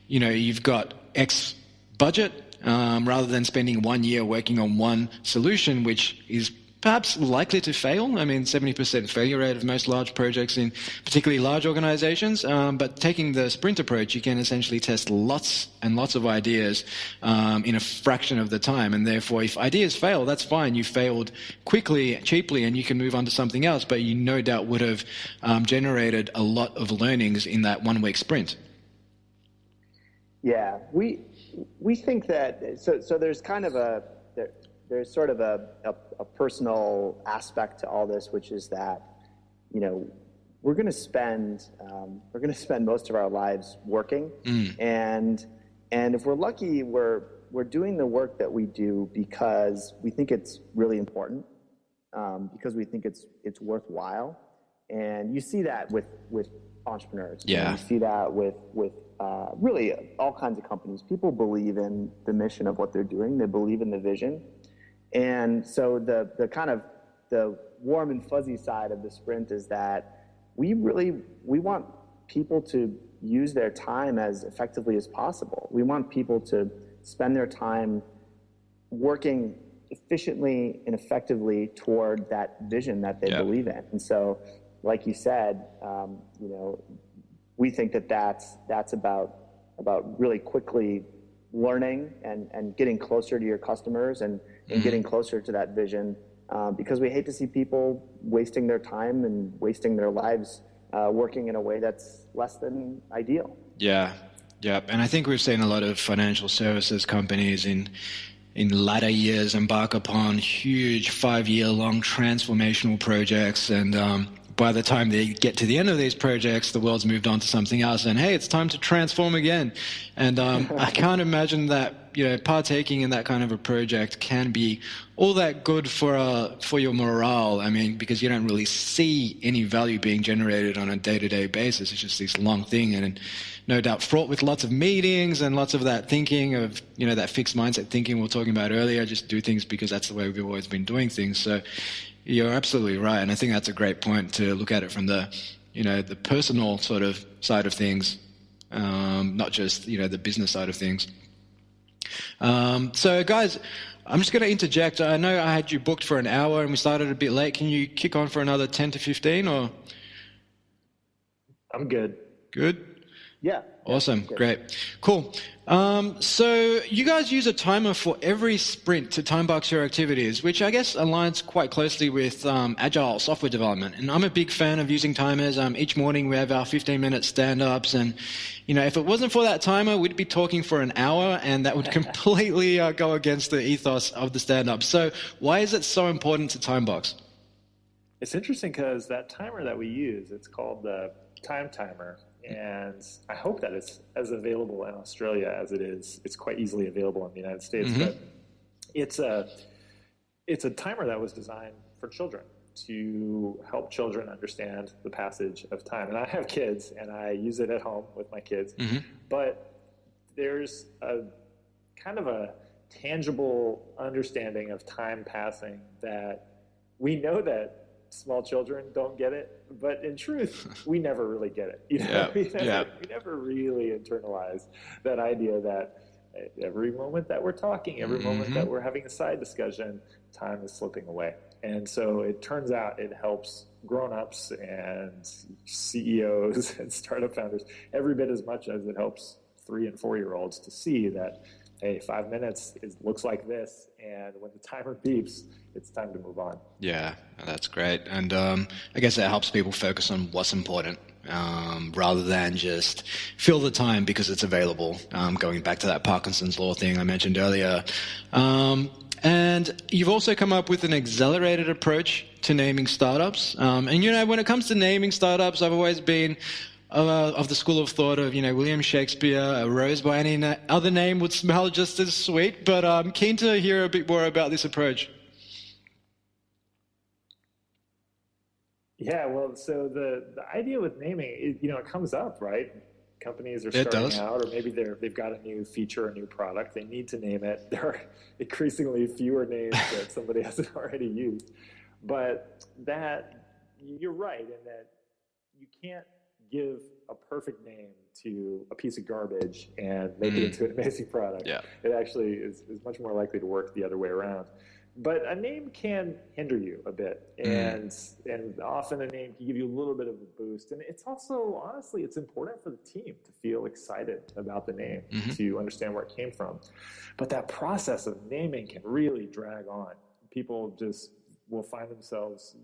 you've got X budget, rather than spending 1 year working on one solution, which is perhaps likely to fail. I mean, 70% failure rate of most large projects in particularly large organizations. But taking the sprint approach, you can essentially test lots and lots of ideas in a fraction of the time. And therefore, if ideas fail, that's fine. You failed quickly, cheaply, and you can move on to something else. But you no doubt would have generated a lot of learnings in that 1 week sprint. Yeah, we think that, so there's kind of there's sort of a personal aspect to all this, which is that, we're going to spend most of our lives working, and if we're lucky, we're doing the work that we do because we think it's really important, because we think it's worthwhile, and you see that with entrepreneurs. Yeah, you see that with really all kinds of companies. People believe in the mission of what they're doing. They believe in the vision. And so the kind of the warm and fuzzy side of the sprint is that we want people to use their time as effectively as possible. We want people to spend their time working efficiently and effectively toward that vision that they believe in. And so, like you said, we think that that's about really quickly learning and getting closer to your customers and getting closer to that vision, because we hate to see people wasting their time and wasting their lives working in a way that's less than ideal. Yeah. And I think we've seen a lot of financial services companies in latter years embark upon huge 5-year-long transformational projects, and by the time they get to the end of these projects, the world's moved on to something else, and hey, it's time to transform again. And I can't imagine that partaking in that kind of a project can be all that good for your morale. I mean, because you don't really see any value being generated on a day-to-day basis. It's just this long thing, and no doubt fraught with lots of meetings and lots of that thinking of, that fixed mindset thinking we were talking about earlier. Just do things because that's the way we've always been doing things. So you're absolutely right, and I think that's a great point to look at it from the, the personal sort of side of things, not just, the business side of things. So guys, I'm just going to interject. I know I had you booked for an hour and we started a bit late. Can you kick on for another 10 to 15 or? I'm good. Good? Yeah. Awesome. Good. Great. Cool. So you guys use a timer for every sprint to time box your activities, which I guess aligns quite closely with agile software development. And I'm a big fan of using timers. Each morning we have our 15-minute stand-ups. And, if it wasn't for that timer, we'd be talking for an hour, and that would completely go against the ethos of the stand-up. So why is it so important to time box? It's interesting because that timer that we use, it's called the time timer. And I hope that it's as available in Australia as it is. It's quite easily available in the United States. Mm-hmm. But it's a timer that was designed for children to help children understand the passage of time. And I have kids, and I use it at home with my kids. Mm-hmm. But there's a kind of a tangible understanding of time passing that we know that small children don't get it, but in truth, we never really get it. We never really internalize that idea that every moment that we're talking, every moment that we're having a side discussion, time is slipping away. And so it turns out it helps grown-ups and CEOs and startup founders every bit as much as it helps 3- and 4-year-olds to see that, hey, 5 minutes looks like this, and when the timer beeps, it's time to move on. Yeah, that's great. And I guess that helps people focus on what's important rather than just fill the time because it's available, going back to that Parkinson's law thing I mentioned earlier. And you've also come up with an accelerated approach to naming startups. And, when it comes to naming startups, I've always been of the school of thought of, William Shakespeare, a rose by any other name would smell just as sweet. But I'm keen to hear a bit more about this approach. Yeah, well, so the idea with naming, it comes up, right? Companies are starting out, or maybe they've got a new feature, a new product. They need to name it. There are increasingly fewer names that somebody hasn't already used. But you're right in that you can't give a perfect name to a piece of garbage and make it into an amazing product. Yeah. It actually is much more likely to work the other way around. But a name can hinder you a bit, and often a name can give you a little bit of a boost. And it's also, honestly, it's important for the team to feel excited about the name, to understand where it came from. But that process of naming can really drag on. People just will find themselves,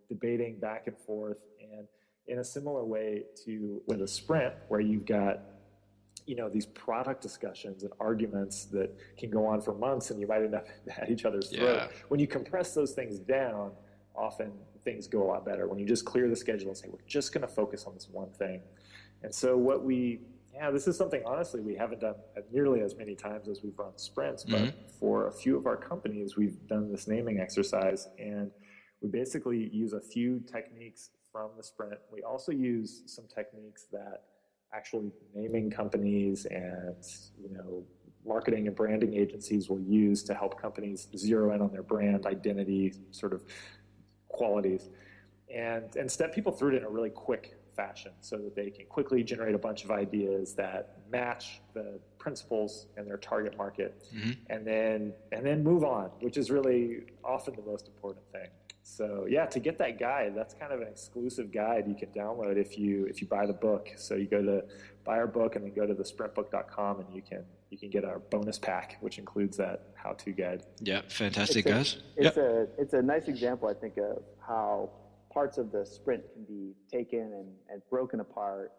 debating back and forth. And in a similar way to with a sprint, where you've got these product discussions and arguments that can go on for months, and you might end up at each other's throat. When you compress those things down, often things go a lot better. When you just clear the schedule and say, we're just going to focus on this one thing. And so this is something, honestly, we haven't done nearly as many times as we've run sprints, but for a few of our companies, we've done this naming exercise, and we basically use a few techniques from the sprint. We also use some techniques that actually naming companies and marketing and branding agencies will use to help companies zero in on their brand identity sort of qualities and step people through it in a really quick fashion so that they can quickly generate a bunch of ideas that match the principles and their target market, and then move on, which is really often the most important thing. So to get that guide, that's kind of an exclusive guide you can download if you buy the book. So you go to buy our book and then go to thesprintbook.com, and you can get our bonus pack, which includes that how-to guide. Yeah, fantastic, guys. It's a nice example, I think, of how parts of the sprint can be taken and broken apart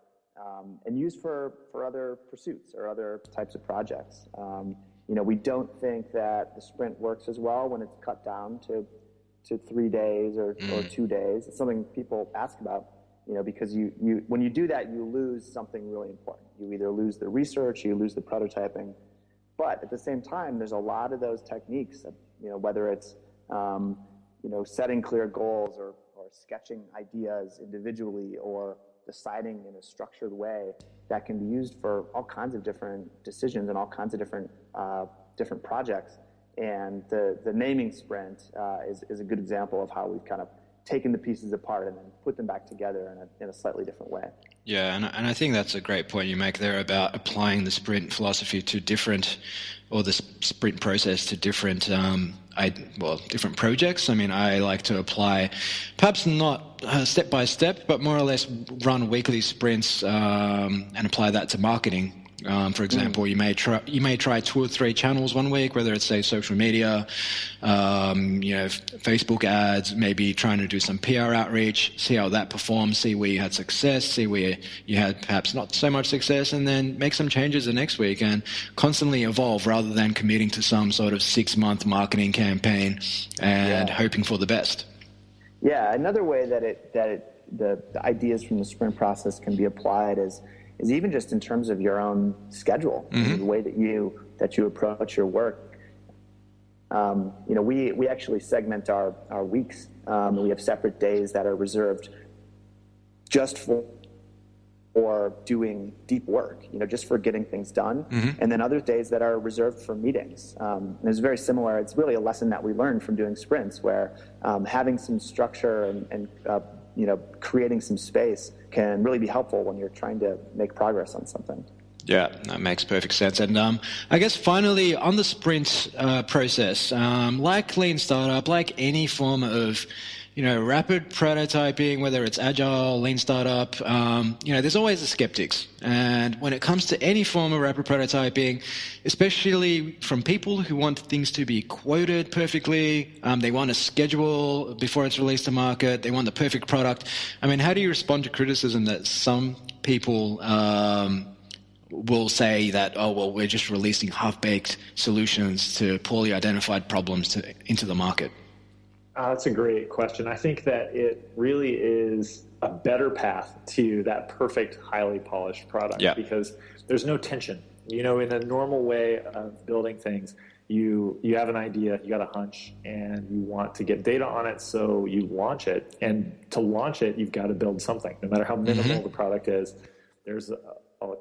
and used for other pursuits or other types of projects. We don't think that the sprint works as well when it's cut down to 3 days or 2 days. It's something people ask about, because you when you do that, you lose something really important. You either lose the research, you lose the prototyping. But at the same time, there's a lot of those techniques, whether it's, setting clear goals or sketching ideas individually or deciding in a structured way that can be used for all kinds of different decisions and all kinds of different projects. And the naming sprint is a good example of how we've kind of taken the pieces apart and then put them back together in a slightly different way. Yeah, and I think that's a great point you make there about applying the sprint philosophy to the sprint process to different projects. I mean, I like to apply perhaps not step by step, but more or less run weekly sprints and apply that to marketing. For example, you may try 2 or 3 channels one week, whether it's, say, social media, Facebook ads, maybe trying to do some PR outreach, see how that performs, see where you had success, see where you had perhaps not so much success, and then make some changes the next week and constantly evolve rather than committing to some sort of 6-month marketing campaign and hoping for the best. Yeah, another way that the ideas from the sprint process can be applied is even just in terms of your own schedule, the way that you approach your work. We actually segment our weeks. We have separate days that are reserved just for doing deep work, just for getting things done, and then other days that are reserved for meetings. And it's very similar. It's really a lesson that we learned from doing sprints, where having some structure and creating some space can really be helpful when you're trying to make progress on something. Yeah, that makes perfect sense. And I guess finally, on the sprint process, like Lean Startup, like any form of rapid prototyping, whether it's agile, Lean Startup, there's always the skeptics. And when it comes to any form of rapid prototyping, especially from people who want things to be quoted perfectly, they want a schedule before it's released to market, they want the perfect product. I mean, how do you respond to criticism that some people will say that, we're just releasing half-baked solutions to poorly identified problems into the market? That's a great question. I think that it really is a better path to that perfect, highly polished product because there's no tension. In a normal way of building things, you have an idea, you got a hunch, and you want to get data on it, so you launch it. And to launch it, you've got to build something. No matter how minimal the product is, there's a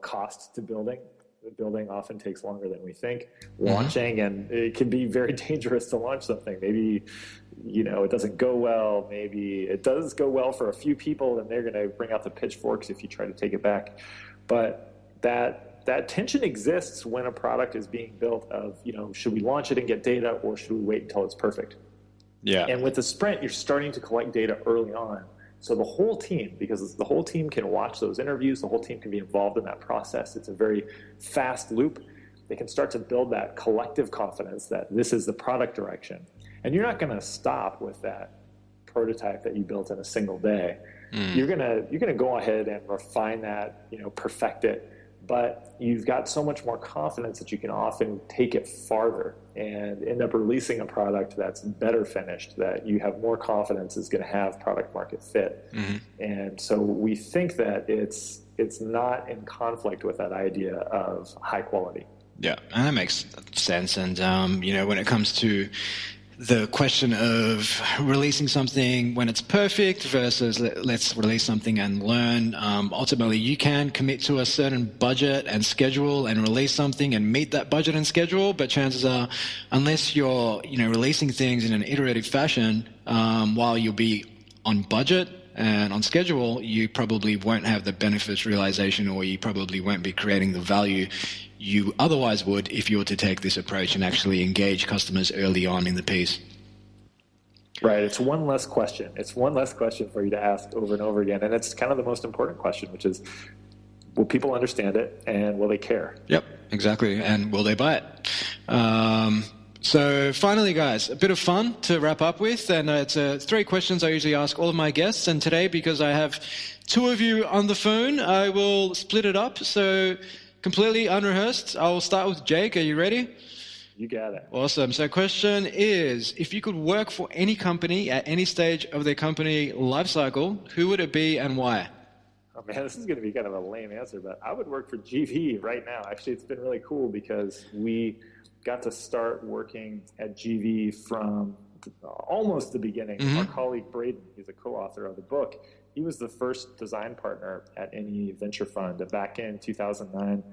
cost to building. The building often takes longer than we think. Launching, and it can be very dangerous to launch something. Maybe, it doesn't go well. Maybe it does go well for a few people, and they're going to bring out the pitchforks if you try to take it back. But that tension exists when a product is being built of, should we launch it and get data, or should we wait until it's perfect? Yeah. And with the sprint, you're starting to collect data early on. So the whole team, because the whole team can watch those interviews, the whole team can be involved in that process. It's a very fast loop. They can start to build that collective confidence that this is the product direction. And you're not going to stop with that prototype that you built in a single day. You're gonna go ahead and refine that, perfect it. But you've got so much more confidence that you can often take it farther and end up releasing a product that's better finished, that you have more confidence is going to have product market fit. And so we think that it's not in conflict with that idea of high quality. Yeah, and that makes sense. And, when it comes to the question of releasing something when it's perfect versus let's release something and learn. Ultimately, you can commit to a certain budget and schedule and release something and meet that budget and schedule. But chances are, unless you're releasing things in an iterative fashion, while you'll be on budget and on schedule, you probably won't have the benefits realization, or you probably won't be creating the value you otherwise would if you were to take this approach and actually engage customers early on in the piece. Right. It's one less question. It's one less question for you to ask over and over again. And it's kind of the most important question, which is, will people understand it and will they care? Yep, exactly. And will they buy it? So finally, guys, a bit of fun to wrap up with. And it's 3 questions I usually ask all of my guests. And today, because I have 2 of you on the phone, I will split it up. So completely unrehearsed, I will start with Jake. Are you ready? You got it. Awesome. So question is, if you could work for any company at any stage of their company life cycle, who would it be and why? Oh man, this is going to be kind of a lame answer, but I would work for GV right now. Actually, it's been really cool because we got to start working at GV from almost the beginning. Our colleague Braden, he's a co-author of the book, he was the first design partner at any venture fund. Back in 2009,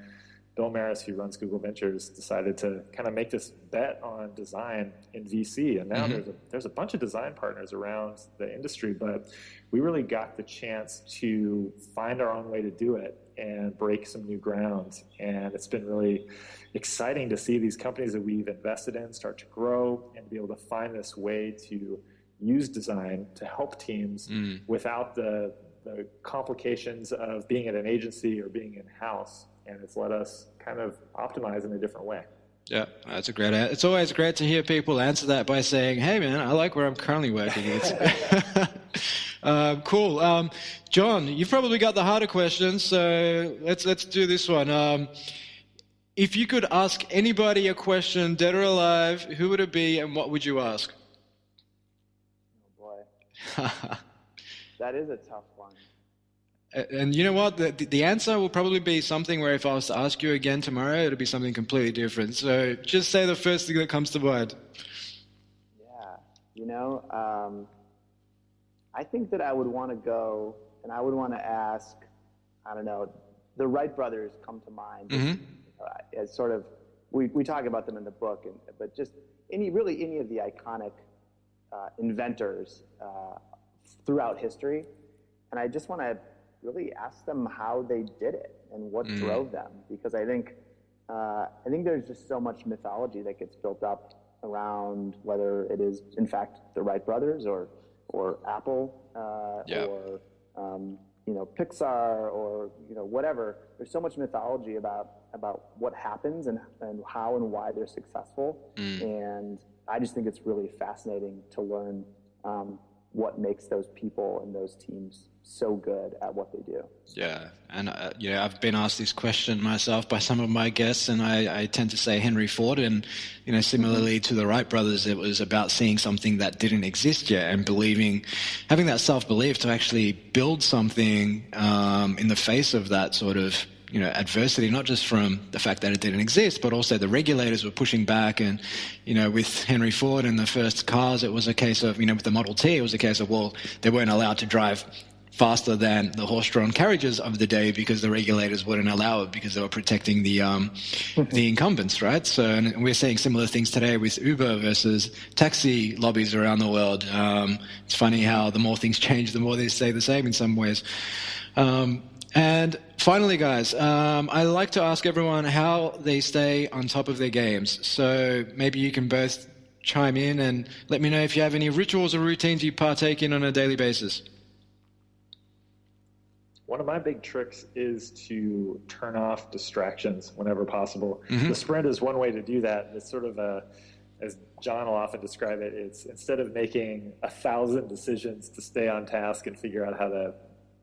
Bill Maris, who runs Google Ventures, decided to kind of make this bet on design in VC. And now there's a bunch of design partners around the industry, but we really got the chance to find our own way to do it and break some new ground. And it's been really exciting to see these companies that we've invested in start to grow and be able to find this way to use design to help teams without the complications of being at an agency or being in-house. And it's let us kind of optimize in a different way. Yeah, that's a great answer. It's always great to hear people answer that by saying, hey, man, I like where I'm currently working. Cool. John, you've probably got the harder questions, so let's do this one. If you could ask anybody a question, dead or alive, who would it be and what would you ask? Oh, boy. That is a tough one. And you know what? The answer will probably be something where if I was to ask you again tomorrow, it'll be something completely different. So just say the first thing that comes to mind. Yeah. I think that I would want to go and I would want to ask, I don't know, the Wright brothers come to mind. As sort of, we talk about them in the book, but just any of the iconic inventors throughout history. And I just want to really ask them how they did it and what drove them, because I think there's just so much mythology that gets built up around whether it is in fact the Wright brothers or Apple or Pixar or whatever. There's so much mythology about what happens and how and why they're successful, and I just think it's really fascinating to learn what makes those people and those teams so good at what they do. Yeah, and I've been asked this question myself by some of my guests, and I tend to say Henry Ford, and similarly to the Wright brothers, it was about seeing something that didn't exist yet and having that self-belief to actually build something in the face of that sort of adversity, not just from the fact that it didn't exist, but also the regulators were pushing back. And, with Henry Ford and the first cars, it was a case of, with the Model T, it was a case of, well, they weren't allowed to drive faster than the horse-drawn carriages of the day because the regulators wouldn't allow it because they were protecting the incumbents, right? So, and we're seeing similar things today with Uber versus taxi lobbies around the world. It's funny how the more things change, the more they stay the same in some ways. And finally, guys, I like to ask everyone how they stay on top of their games. So maybe you can both chime in and let me know if you have any rituals or routines you partake in on a daily basis. One of my big tricks is to turn off distractions whenever possible. The sprint is one way to do that. It's sort of as John will often describe it, it's instead of making 1,000 decisions to stay on task and figure out how to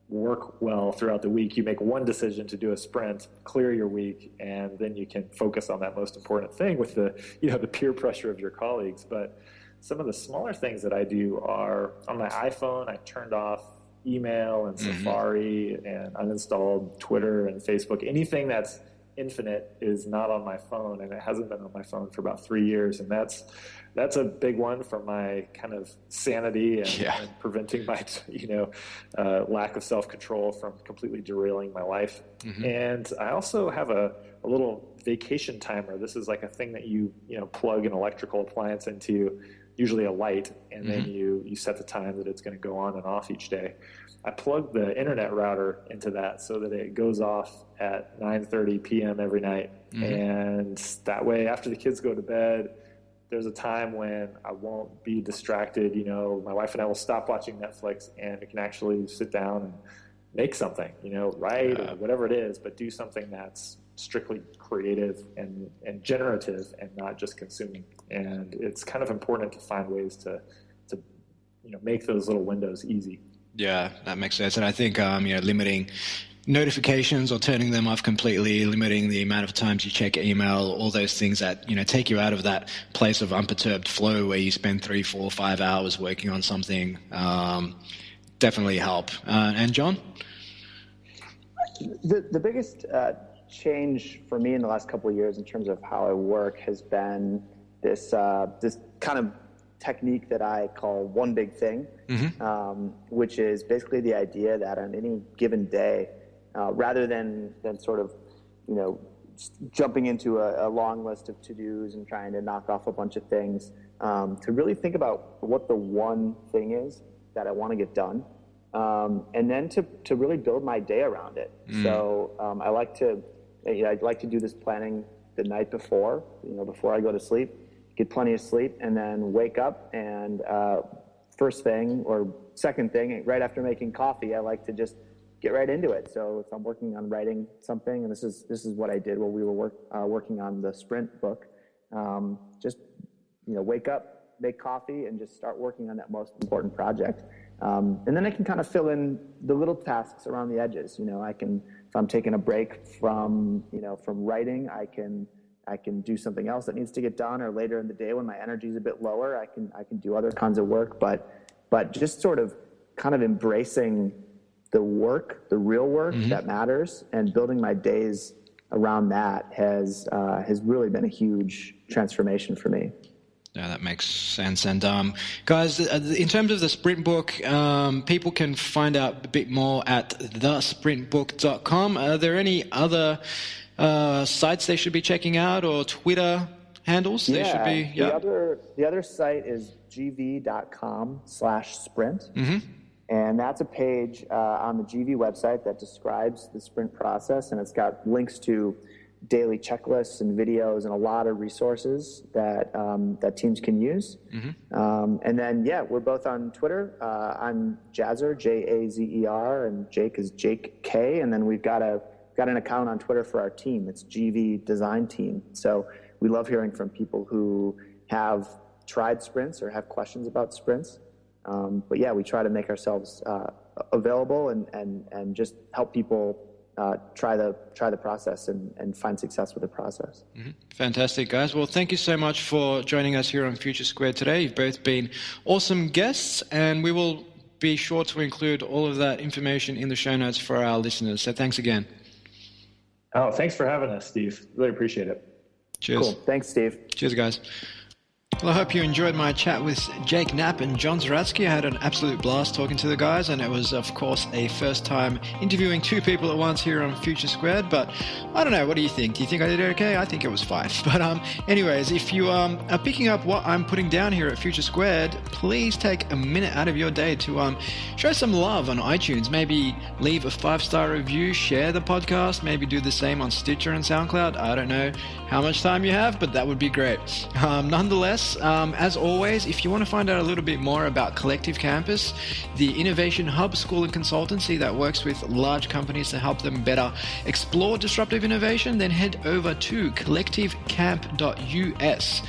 work well throughout the week, you make one decision to do a sprint, clear your week, and then you can focus on that most important thing with the peer pressure of your colleagues. But some of the smaller things that I do are on my iPhone, I turned off email and Safari and uninstalled Twitter and Facebook. Anything that's infinite is not on my phone, and it hasn't been on my phone for about 3 years. And that's a big one for my kind of sanity and preventing my lack of self-control from completely derailing my life. And I also have a little vacation timer. This is like a thing that you plug an electrical appliance into, usually a light, and then you set the time that it's going to go on and off each day. I plug the internet router into that so that it goes off at 9:30 p.m. every night. And that way, after the kids go to bed, there's a time when I won't be distracted. My wife and I will stop watching Netflix, and we can actually sit down and make something, write or whatever it is, but do something that's strictly creative and generative and not just consuming. And it's kind of important to find ways to make those little windows easy. Yeah, that makes sense. And I think limiting notifications or turning them off completely, limiting the amount of times you check email, all those things that take you out of that place of unperturbed flow where you spend 3, 4, 5 hours working on something, definitely help. And John? The biggest change for me in the last couple of years in terms of how I work has been this kind of technique that I call one big thing, which is basically the idea that on any given day, rather than sort of, jumping into a long list of to-dos and trying to knock off a bunch of things, to really think about what the one thing is that I want to get done, and then to really build my day around it. So I like to do this planning the night before, before I go to sleep, get plenty of sleep, and then wake up and first thing or second thing, right after making coffee, I like to just get right into it. So if I'm working on writing something, and this is what I did while we were working on the Sprint book, just wake up, make coffee, and just start working on that most important project. And then I can kind of fill in the little tasks around the edges. If I'm taking a break from writing, I can do something else that needs to get done, or later in the day when my energy is a bit lower, I can do other kinds of work. But just sort of kind of embracing the real work that matters, and building my days around that has really been a huge transformation for me. Yeah, that makes sense. And guys, in terms of the Sprint book, people can find out a bit more at thesprintbook.com. Are there any other sites they should be checking out, or Twitter handles they should be? Yeah. The other site is gv.com/sprint. And that's a page on the GV website that describes the sprint process, and it's got links to daily checklists and videos and a lot of resources that teams can use. And then, we're both on Twitter. I'm Jazer, Jazer, and Jake is Jake K. And then we've got an account on Twitter for our team. It's GV Design Team. So we love hearing from people who have tried sprints or have questions about sprints. But we try to make ourselves available and just help people try the process and find success with the process. Fantastic, guys. Well, thank you so much for joining us here on Future² today. You've both been awesome guests, and we will be sure to include all of that information in the show notes for our listeners. So thanks again. Oh, thanks for having us, Steve. Really appreciate it. Cheers. Cool. Thanks, Steve. Cheers, guys. Well, I hope you enjoyed my chat with Jake Knapp and John Zeratsky. I had an absolute blast talking to the guys, and it was, of course, a first time interviewing two people at once here on Future². But I don't know, what do you think? Do you think I did okay? I think it was fine. But anyways, if you are picking up what I'm putting down here at Future², please take a minute out of your day to show some love on iTunes. Maybe leave a 5-star review, share the podcast, maybe do the same on Stitcher and SoundCloud. I don't know how much time you have, but that would be great. Nonetheless, as always, if you want to find out a little bit more about Collective Campus, the innovation hub, school and consultancy that works with large companies to help them better explore disruptive innovation, then head over to collectivecamp.us.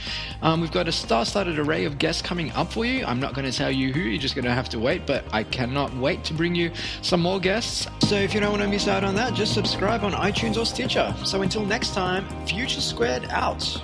We've got a star-studded array of guests coming up for you. I'm not going to tell you who, you're just going to have to wait, but I cannot wait to bring you some more guests. So if you don't want to miss out on that, just subscribe on iTunes or Stitcher. So until next time, Future² out.